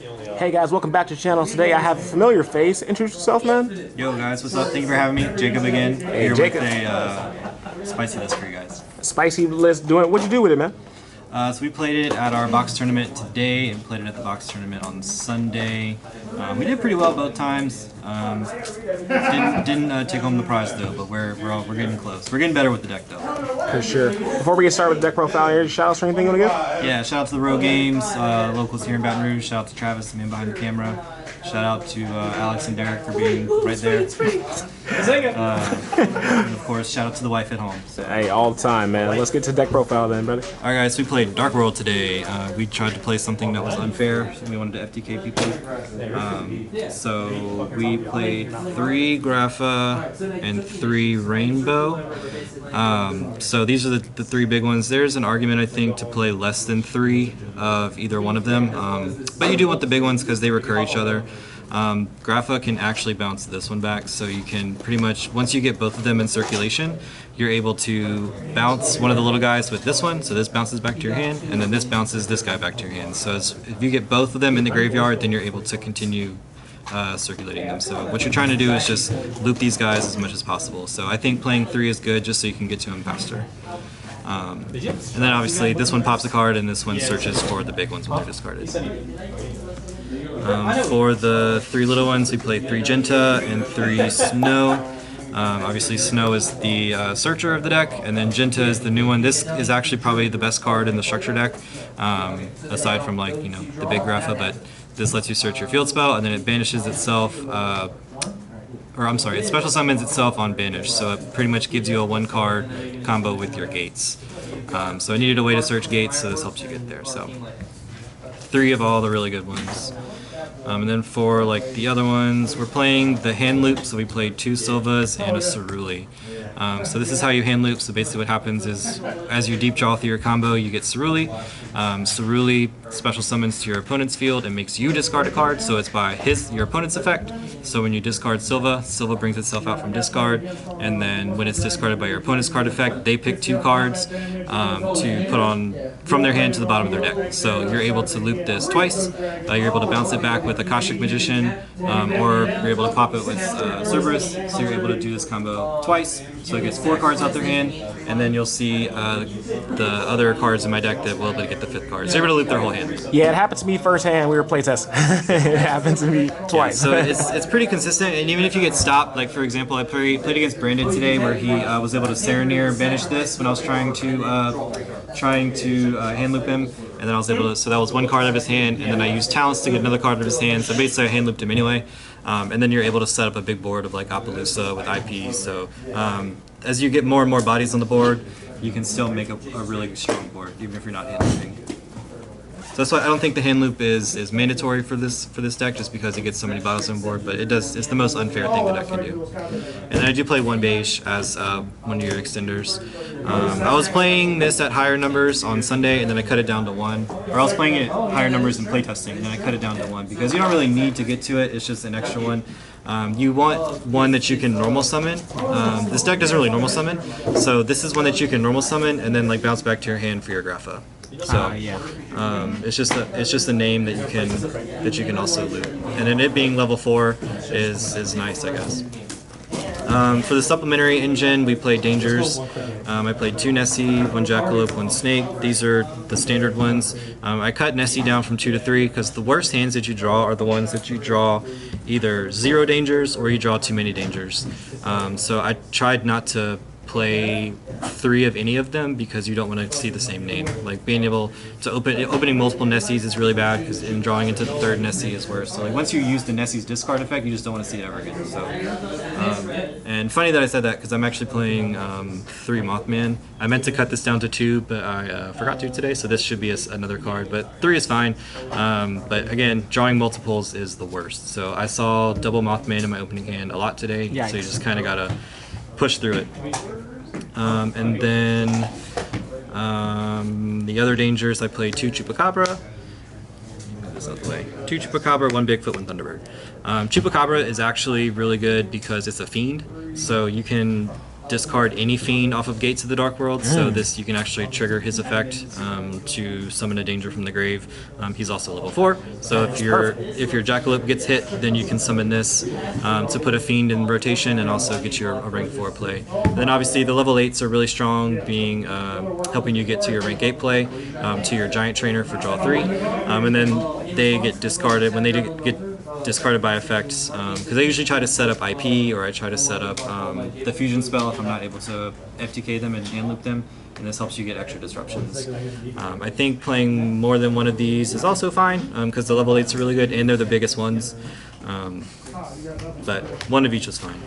Hey guys, welcome back to the channel. Today I have a familiar face. Introduce yourself, man. Yo guys, what's up? Thank you for having me. Jacob again. Hey, Here Jacob. with a spicy list for you guys. Spicy list doing. What'd you do with it, man? So we played it at our box tournament today and played it at the box tournament on Sunday. We did pretty well both times. Didn't take home the prize though, but we're getting close. We're getting better with the deck though. For sure. Before we get started with the deck profile, any shout outs or anything you want to give? Yeah, shout out to the Row Games, locals here in Baton Rouge. Shout out to Travis, the man behind the camera. Shout out to Alex and Derek for being right there. And of course, shout out to the wife at home. Hey, all the time, man. Let's get to deck profile then, brother. Alright guys, we played Dark World today. We tried to play something that was unfair, so we wanted to FTK people. So we played 3 Grapha and 3 Rainbow. So these are the 3 big ones. There's an argument, I think, to play less than 3 of either one of them. But you do want the big ones because they recur each other. Grapha can actually bounce this one back, so you can pretty much, once you get both of them in circulation, you're able to bounce one of the little guys with this one, so this bounces back to your hand, and then this bounces this guy back to your hand. So if you get both of them in the graveyard, then you're able to continue circulating them. So what you're trying to do is just loop these guys as much as possible. So I think playing 3 is good just so you can get to them faster. And then obviously this one pops a card and this one searches for the big ones when they're discarded. For the 3 little ones, we played 3 Genta and 3 Snow. Obviously Snow is the searcher of the deck, and then Genta is the new one. This is actually probably the best card in the structure deck, aside from, like, you know, the big Grapha, but this lets you search your field spell, and then it banishes itself, or I'm sorry, it special summons itself on banish, so it pretty much gives you a 1 card combo with your gates. So I needed a way to search gates, so this helps you get there. So 3 of all the really good ones. And then for like the other ones, we're playing the hand loop, so we played 2 Silvas and a Ceruli. So this is how you hand loop. So basically what happens is, as you deep draw through your combo, you get Ceruli. Ceruli special summons to your opponent's field and makes you discard a card, so it's by your opponent's effect. So when you discard Silva, Silva brings itself out from discard, and then when it's discarded by your opponent's card effect, they pick 2 cards to put on from their hand to the bottom of their deck. So you're able to loop this twice. You're able to bounce it back with Akashic Magician, or you're able to pop it with Cerberus, so you're able to do this combo twice. So it gets 4 cards out their hand, and then you'll see the other cards in my deck that will be able to get the 5th card. So you're able to loop their whole hand. Yeah, it happened to me firsthand. We were playtesting. It happened to me twice. Yeah, so it's pretty consistent, and even if you get stopped, like for example, I played against Brandon today, where he was able to Serenir banish this when I was trying to hand loop him, and then I was able to. So that was 1 card out of his hand, and then I used talents to get another card out of his hand. So basically, I hand looped him anyway, and then you're able to set up a big board of like Appaloosa with IPs. So as you get more and more bodies on the board, you can still make a really strong board, even if you're not hand looping. So that's why I don't think the hand loop is mandatory for this deck, just because it gets so many bottles on board, but it's the most unfair thing the deck can do. And then I do play 1 beige as one of your extenders. I was playing this at higher numbers on Sunday, and then I cut it down to 1. Or I was playing it at higher numbers in playtesting, and then I cut it down to 1, because you don't really need to get to it, it's just an extra one. You want one that you can normal summon. This deck doesn't really normal summon, so this is one that you can normal summon and then like bounce back to your hand for your Grapha. So it's just a name that you can also loop, and then it being level 4 is nice, I guess. For the supplementary engine, we played Dangers. I played 2 Nessie, 1 Jackalope, 1 Snake. These are the standard ones. I cut Nessie down from 2 to 3 because the worst hands that you draw are the ones that you draw either 0 dangers or you draw too many dangers. So I tried not to play 3 of any of them because you don't want to see the same name. Like being able to opening multiple Nessies is really bad, because in drawing into the 3rd Nessie is worse. So like once you use the Nessie's discard effect, you just don't want to see it ever again. So and funny that I said that, because I'm actually playing 3 Mothman. I meant to cut this down to 2, but I forgot to today, so this should be another card. But 3 is fine. But again, drawing multiples is the worst. So I saw double Mothman in my opening hand a lot today. Yikes. So you just kind of gotta push through it. And then the other dangers, I played 2 Chupacabra. Move this out of the way. 2 Chupacabra, 1 Bigfoot, 1 Thunderbird. Chupacabra is actually really good because it's a fiend, so you can discard any fiend off of Gates of the Dark World. So this you can actually trigger his effect to summon a danger from the grave. He's also level 4, so if your Jackalope gets hit, then you can summon this to put a fiend in rotation and also get you a rank 4 play. And then obviously the level 8s are really strong, being helping you get to your rank 8 play, to your Giant Trainer for draw 3, and then they get discarded when they get discarded by effects, because I usually try to set up IP, or I try to set up the fusion spell if I'm not able to FTK them and hand loop them, and this helps you get extra disruptions. I think playing more than one of these is also fine, because the level 8s are really good and they're the biggest ones, but one of each is fine.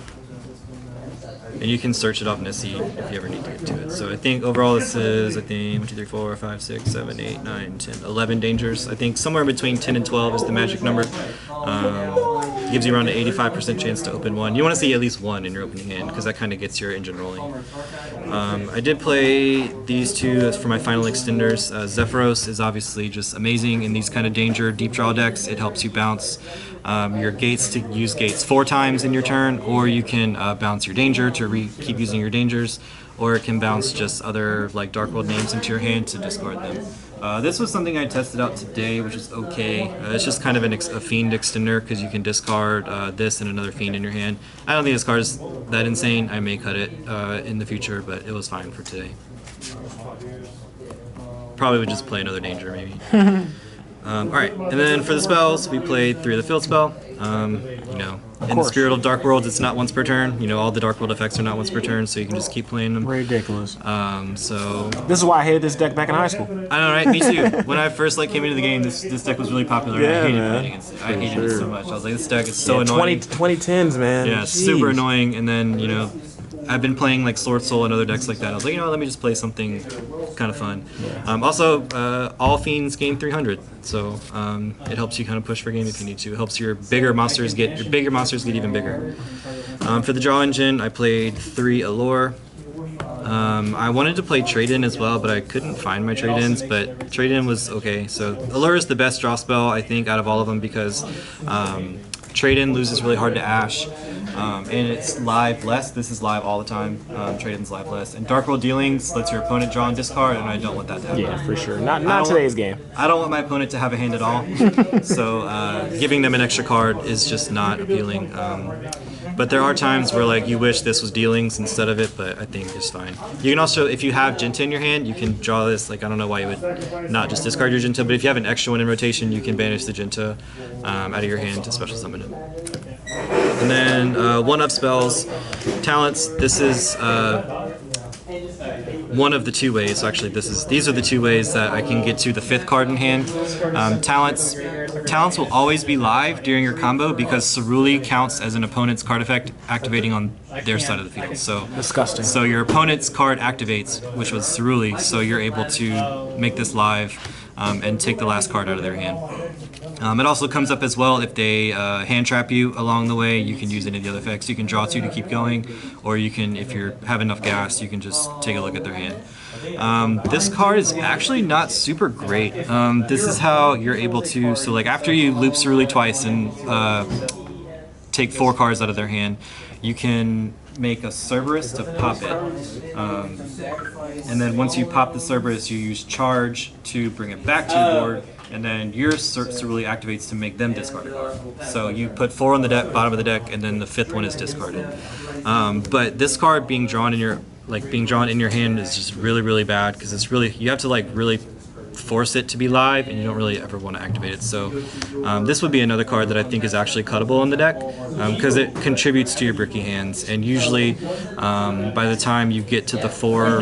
And you can search it off Nessie if you ever need to get to it. So I think overall this is, 1, 2, 3, 4, 5, 6, 7, 8, 9, 10, 11 dangers. I think somewhere between 10 and 12 is the magic number. Gives you around an 85% chance to open one. You want to see at least one in your opening hand, because that kind of gets your engine rolling. I did play these two for my final extenders. Zephyros is obviously just amazing in these kind of danger deep draw decks. It helps you bounce your Gates to use Gates 4 times in your turn, or you can bounce your danger to keep using your dangers, or it can bounce just other like Dark World names into your hand to discard them. This was something I tested out today, which is okay. It's just kind of a fiend extender, because you can discard this and another fiend in your hand. I don't think this card is that insane. I may cut it in the future, but it was fine for today. Probably would just play another danger maybe. Alright, and then for the spells, we played 3 of the field spell. You know, in the spirit of Dark Worlds, it's not once per turn. You know, all the Dark World effects are not once per turn, so you can just keep playing them. Ridiculous. So this is why I hated this deck back in high school. I know, right? Me too. When I first came into the game, this deck was really popular. And I hated playing against it. I hated it so much. I was like, this deck is so annoying. 2010s, man. Yeah, super annoying. And then, you know, I've been playing like Sword Soul and other decks like that. I was like, you know, let me just play something kind of fun. Yeah. Also, all fiends gain 300, so it helps you kind of push for game if you need to. It helps your bigger monsters get even bigger. For the draw engine, I played 3 Allure. I wanted to play trade-in as well, but I couldn't find my trade-ins, but trade-in was okay. So Allure is the best draw spell, I think, out of all of them, because trade-in loses really hard to Ash. And it's live less. This is live all the time. Trade-in's live less. And Dark World Dealings lets your opponent draw and discard, and I don't want that to happen. Yeah, for sure. Not today's game. I don't want my opponent to have a hand at all. So giving them an extra card is just not appealing. But there are times where like you wish this was Dealings instead of it, but I think it's fine. You can also, if you have Jinta in your hand, you can draw this. Like, I don't know why you would not just discard your Jinta, but if you have an extra one in rotation, you can banish the Jinta out of your hand to special summon it. And then one-up spells, talents. This is one of the 2 ways. So actually, these are the 2 ways that I can get to the 5th card in hand. Talents will always be live during your combo, because Ceruli counts as an opponent's card effect activating on their side of the field. So disgusting. So your opponent's card activates, which was Ceruli. So you're able to make this live and take the last card out of their hand. It also comes up as well if they hand trap you along the way. You can use any of the other effects. You can draw 2 to keep going, or you can, if you have enough gas, you can just take a look at their hand. This card is actually not super great. This is how you're able to, so like after you loop Ceruli twice and take 4 cards out of their hand, you can make a Cerberus to pop it. And then once you pop the Cerberus, you use Charge to bring it back to your board, and then your Ceruli activates to make them discard a card. So you put 4 on the deck, bottom of the deck, and then the 5th one is discarded. But this card being drawn in your hand is just really, really bad, because it's really, you have to like really force it to be live, and you don't really ever want to activate it. So this would be another card that I think is actually cuttable in the deck, because it contributes to your bricky hands, and usually by the time you get to the 4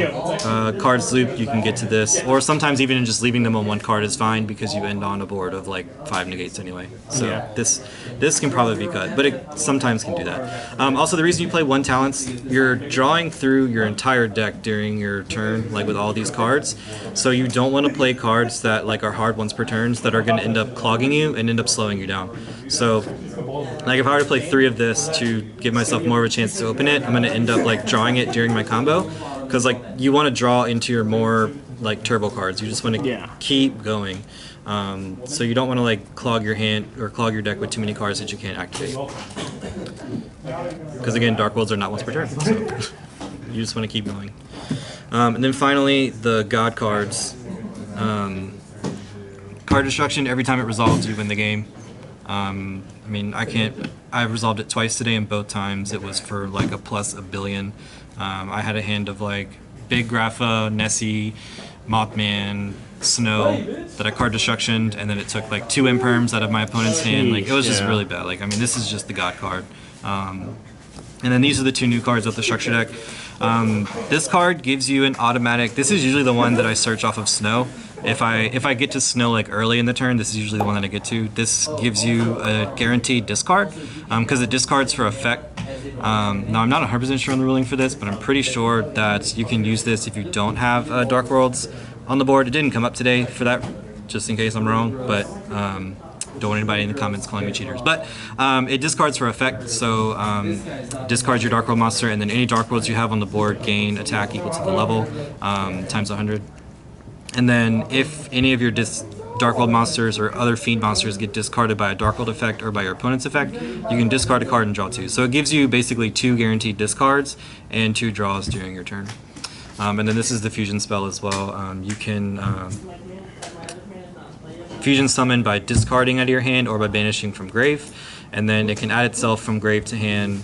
cards loop, you can get to this, or sometimes even just leaving them on 1 card is fine, because you end on a board of like 5 negates anyway. So yeah. This can probably be cut, but it sometimes can do that. Also, the reason you play 1 talents, you're drawing through your entire deck during your turn, like with all these cards, so you don't want to play cards that like are hard once per turns that are going to end up clogging you and end up slowing you down. So like if I were to play 3 of this to give myself more of a chance to open it, I'm going to end up like drawing it during my combo, because like you want to draw into your more like turbo cards. You just want to keep going. So you don't want to like clog your hand or clog your deck with too many cards that you can't activate. Because again, Dark Worlds are not once per turn. So. You just want to keep going. And then finally, the God cards. Card destruction, every time it resolves, you win the game. I mean, I resolved it twice today, and both times it was for like a plus a billion. I had a hand of like Big Grapha, Nessie, Mothman, Snow that I card destructioned, and then it took like 2 imperms out of my opponent's hand. Like, it was just really bad. Like, I mean, this is just the God card. And then these are the 2 new cards of the structure deck. This card gives you an automatic. This is usually the one that I search off of Snow. If I get to Snow like early in the turn, this is usually the one that I get to. This gives you a guaranteed discard because it discards for effect. Now I'm not 100% sure on the ruling for this, but I'm pretty sure that you can use this if you don't have Dark Worlds on the board. It didn't come up today for that, just in case I'm wrong, but don't want anybody in the comments calling me cheaters. But it discards for effect, so discards your Dark World monster, and then any Dark Worlds you have on the board gain attack equal to the level times 100. And then if any of your Dark World monsters or other Fiend monsters get discarded by a Dark World effect or by your opponent's effect, you can discard a card and draw 2. So it gives you basically 2 guaranteed discards and 2 draws during your turn. And then this is the fusion spell as well. You can fusion summon by discarding out of your hand or by banishing from grave, and then it can add itself from grave to hand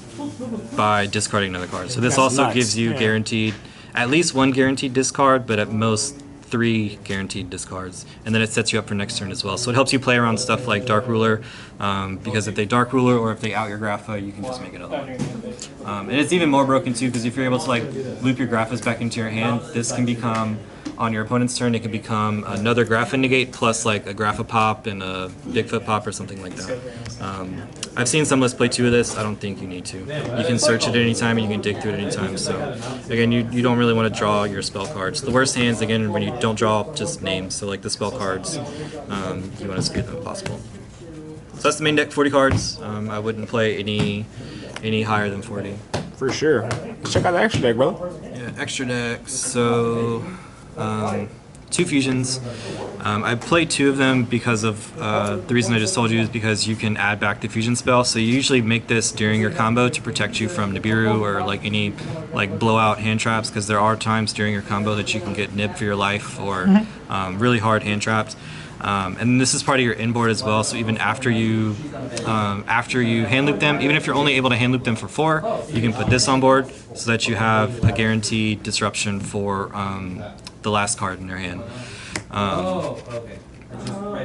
by discarding another card. So this also gives you guaranteed, at least 1 guaranteed discard, but at most 3 guaranteed discards, and then it sets you up for next turn as well. So it helps you play around stuff like Dark Ruler, because if they Dark Ruler or if they out your Grapha, you can just make another one. And it's even more broken too, because if you're able to like loop your Graphas back into your hand, this can become, on your opponent's turn, it can become another Grapha negate plus like a Grapha pop and a Bigfoot pop or something like that. I've seen some lists play 2 of this. I don't think you need to. You can search it at any time and you can dig through it at any time. So again, you don't really want to draw your spell cards. The worst hands, again, when you don't draw just names. So like the spell cards, you want to skip them if possible. So that's the main deck, 40 cards. I wouldn't play any higher than 40. For sure. Let's check out the extra deck, brother. Yeah, extra deck. So 2 fusions. I played 2 of them because of the reason I just told you is because you can add back the fusion spell. So you usually make this during your combo to protect you from Nibiru or like any like blowout hand traps, because there are times during your combo that you can get nibbed for your life or really hard hand traps. And this is part of your inboard as well, so even after you hand loop them, even if you're only able to hand loop them for 4, you can put this on board so that you have a guaranteed disruption for the last card in their hand.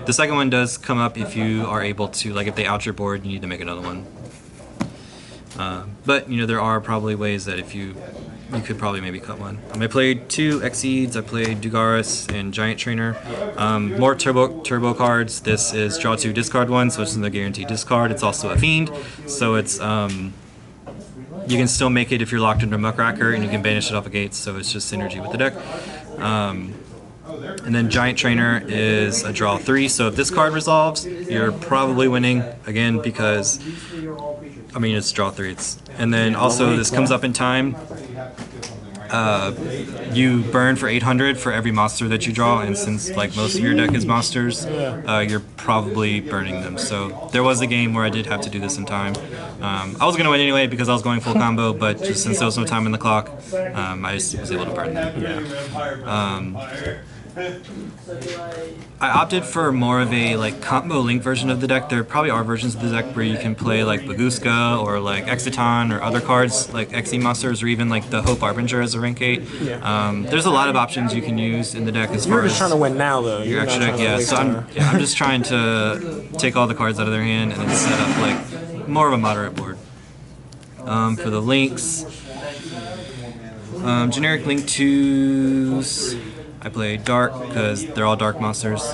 The second one does come up if you are able to, like if they out your board, you need to make another one. But you know, there are probably ways that if you could probably maybe cut one. I played 2 X-Seeds, I played Dugaris and Giant Trainer. More turbo cards. This is draw 2, discard 1, so it's in the guaranteed discard. It's also a Fiend, so it's you can still make it if you're locked under Muckracker, and you can banish it off of gates, so it's just synergy with the deck. And then Giant Trainer is a draw 3, so if this card resolves, you're probably winning, again, because, I mean, it's draw 3. And then also this comes up in time. You burn for 800 for every monster that you draw, and since like most of your deck is monsters, you're probably burning them. So there was a game where I did have to do this in time. I was going to win anyway because I was going full combo, but just since there was no time in the clock, I just was able to burn them. I opted for more of a like combo link version of the deck. There probably are versions of the deck where you can play like Baguska or like Exiton or other cards like Xe monsters, or even like the Hope Arbinger as a rank 8. There's a lot of options you can use in the deck as far as. You're just trying to win now, though. Your extra deck, yeah. So I'm just trying to take all the cards out of their hand and then set up like more of a moderate board. For the links, generic link 2s. I play Dark because they're all Dark monsters.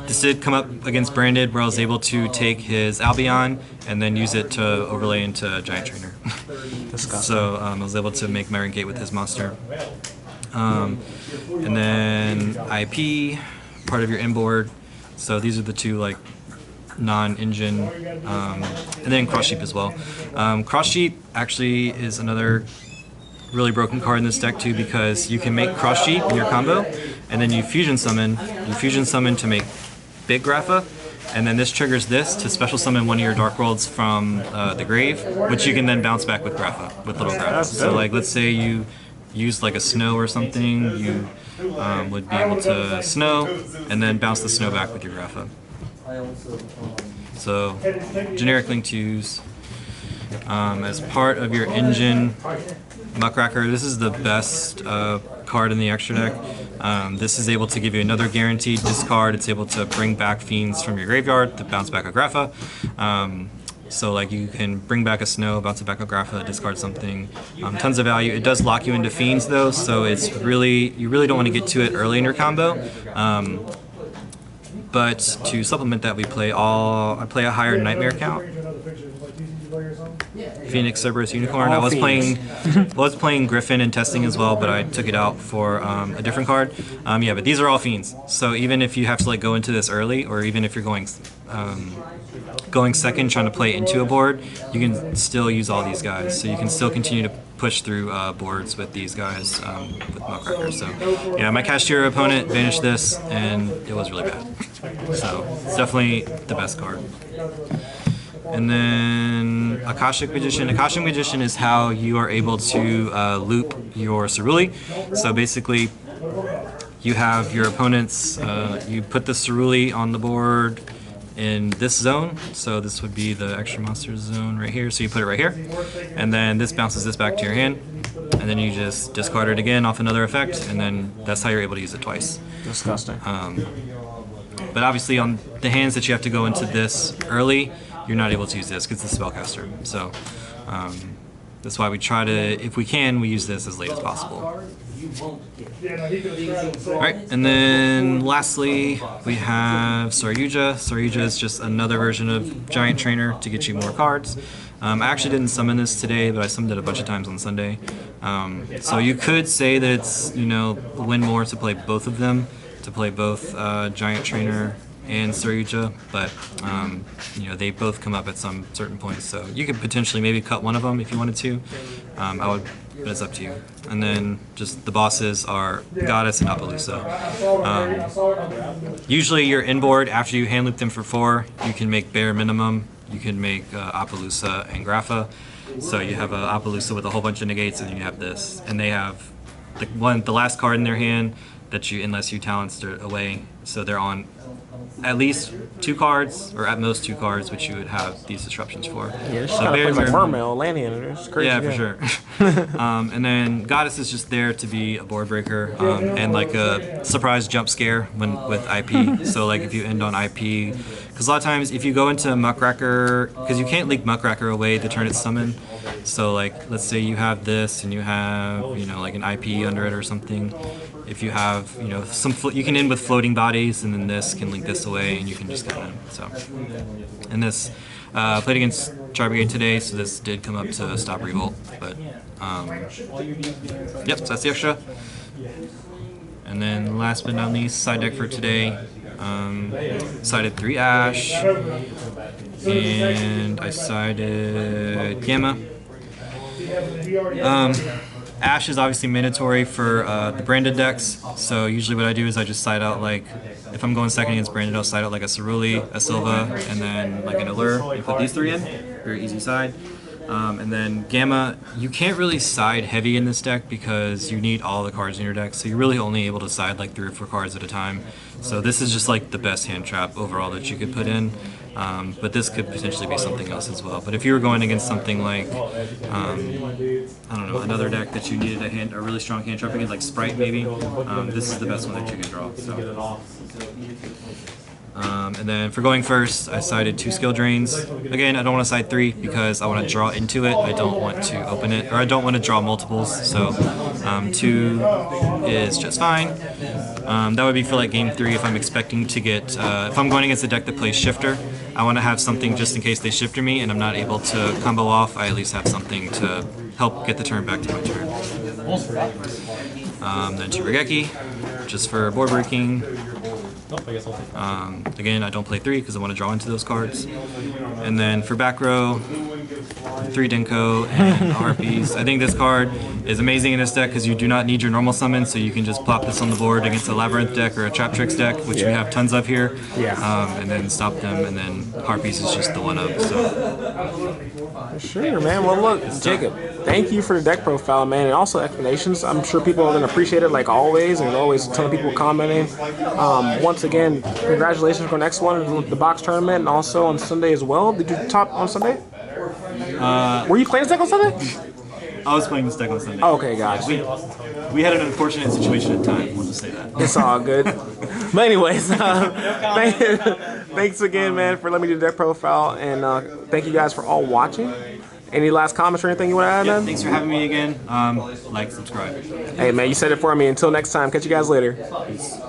This did come up against Branded, where I was able to take his Albion and then use it to overlay into Giant Trainer. So I was able to make my rank 8 with his monster. And then IP, part of your inboard. So these are the 2 like non-engine, and then Cross Sheep as well. Cross Sheep actually is another really broken card in this deck too, because you can make Cross Sheep in your combo, and then you fusion summon to make Big Grapha, and then this triggers this to special summon one of your Dark Worlds from the grave, which you can then bounce back with Grapha, with little Grapha. So like, let's say you used like a snow or something, you would be able to snow, and then bounce the snow back with your Grapha. So, generic link to use. As part of your engine, Muckracker, this is the best card in the extra deck. This is able to give you another guaranteed discard. It's able to bring back fiends from your graveyard to bounce back a Grapha. So like you can bring back a snow, bounce it back a Grapha, discard something. Tons of value. It does lock you into fiends though, so it's really, you really don't want to get to it early in your combo. But to supplement that, I play a higher nightmare count. Phoenix, Cerberus, Unicorn. I was playing Griffin and testing as well, but I took it out for a different card. Yeah, but these are all fiends. So even if you have to like go into this early, or even if you're going second, trying to play into a board, you can still use all these guys. So you can still continue to push through boards with these guys with Muckracker. So yeah, my Cashier opponent banished this, and it was really bad. So it's definitely the best card. And then Akashic Magician. Akashic Magician is how you are able to loop your Ceruli. So basically, you have your opponent's, you put the Ceruli on the board in this zone. So this would be the extra monster zone right here. So you put it right here. And then this bounces this back to your hand. And then you just discard it again off another effect. And then that's how you're able to use it twice. Disgusting. But obviously on the hands that you have to go into this early, you're not able to use this because it's a spellcaster. So that's why we try to, if we can, we use this as late as possible. Alright, and then lastly we have Saryuja. Saryuja is just another version of Giant Trainer to get you more cards. I actually didn't summon this today, but I summoned it a bunch of times on Sunday. So you could say that it's, you know, win more to play both of them, to play both Giant Trainer and Saryuja, but you know, they both come up at some certain points, so you could potentially maybe cut one of them if you wanted to. I would, but it's up to you. And then just the bosses are Goddess and Appaloosa. Usually you're inboard after you hand loop them for 4. You can make bare minimum. You can make Appaloosa and Grapha. So you have a Appaloosa with a whole bunch of negates, and then you have this, and they have the last card in their hand that you, unless you talents it away, so they're on at least 2 cards, or at most 2 cards, which you would have these disruptions for. Yeah, it's so kind of plays like Mermail, landing in it. It's crazy. Yeah, for sure. And then Goddess is just there to be a board breaker and like a surprise jump scare with IP. So like if you end on IP, because a lot of times if you go into Muckracker, because you can't leak Muckracker away to turn its summon. So like let's say you have this and you have, you know, like an IP under it or something. If you have, you know, you can end with floating bodies, and then this can link this away, and you can just kind of, so. And this, played against Char Brigade today, so this did come up to stop Revolt, but, yep, so that's the extra. And then last but not least, side deck for today, sided 3 Ash, and I sided Gamma. Ash is obviously mandatory for the branded decks, so usually what I do is I just side out, like, if I'm going second against branded, I'll side out like a Ceruli, a Silva, and then like an Allure, and put these 3 in. Very easy side. And then Gamma, you can't really side heavy in this deck because you need all the cards in your deck, so you're really only able to side like 3 or 4 cards at a time. So this is just like the best hand trap overall that you could put in. But this could potentially be something else as well. But if you were going against something like, I don't know, another deck that you needed a really strong hand trap against, like Sprite maybe, this is the best one that you can draw. So. And then for going first, I sided 2 skill drains. Again, I don't want to side 3 because I want to draw into it. I don't want to open it, or I don't want to draw multiples. So 2 is just fine. That would be for like game 3 if I'm expecting to get, if I'm going against a deck that plays Shifter, I want to have something just in case they Shifter me and I'm not able to combo off. I at least have something to help get the turn back to my turn. Then 2 Regeki, just for board breaking. Again, I don't play 3 because I want to draw into those cards. And then for back row, 3 Denko and Harpies. I think this card is amazing in this deck because you do not need your normal summon, so you can just plop this on the board against a Labyrinth deck or a Trap Tricks deck, which we have tons of here, and then stop them, and then Harpies is just the one-up. So. Sure, man. Well, look, Jacob, thank you for the deck profile, man, and also explanations. I'm sure people are going to appreciate it like always, and always a ton of people commenting. Once again, congratulations on X-1, the box tournament, and also on Sunday as well. Did you top on Sunday? Were you playing this deck on Sunday? I was playing this deck on Sunday. Oh, okay, guys. We had an unfortunate situation at time, we'll just say that. It's all good. But anyways, thanks again, man, for letting me do the deck profile, and thank you guys for all watching. Any last comments or anything you want to add, man? Thanks for having me again. Like, subscribe. Hey, man, you said it for me. Until next time, catch you guys later. Peace.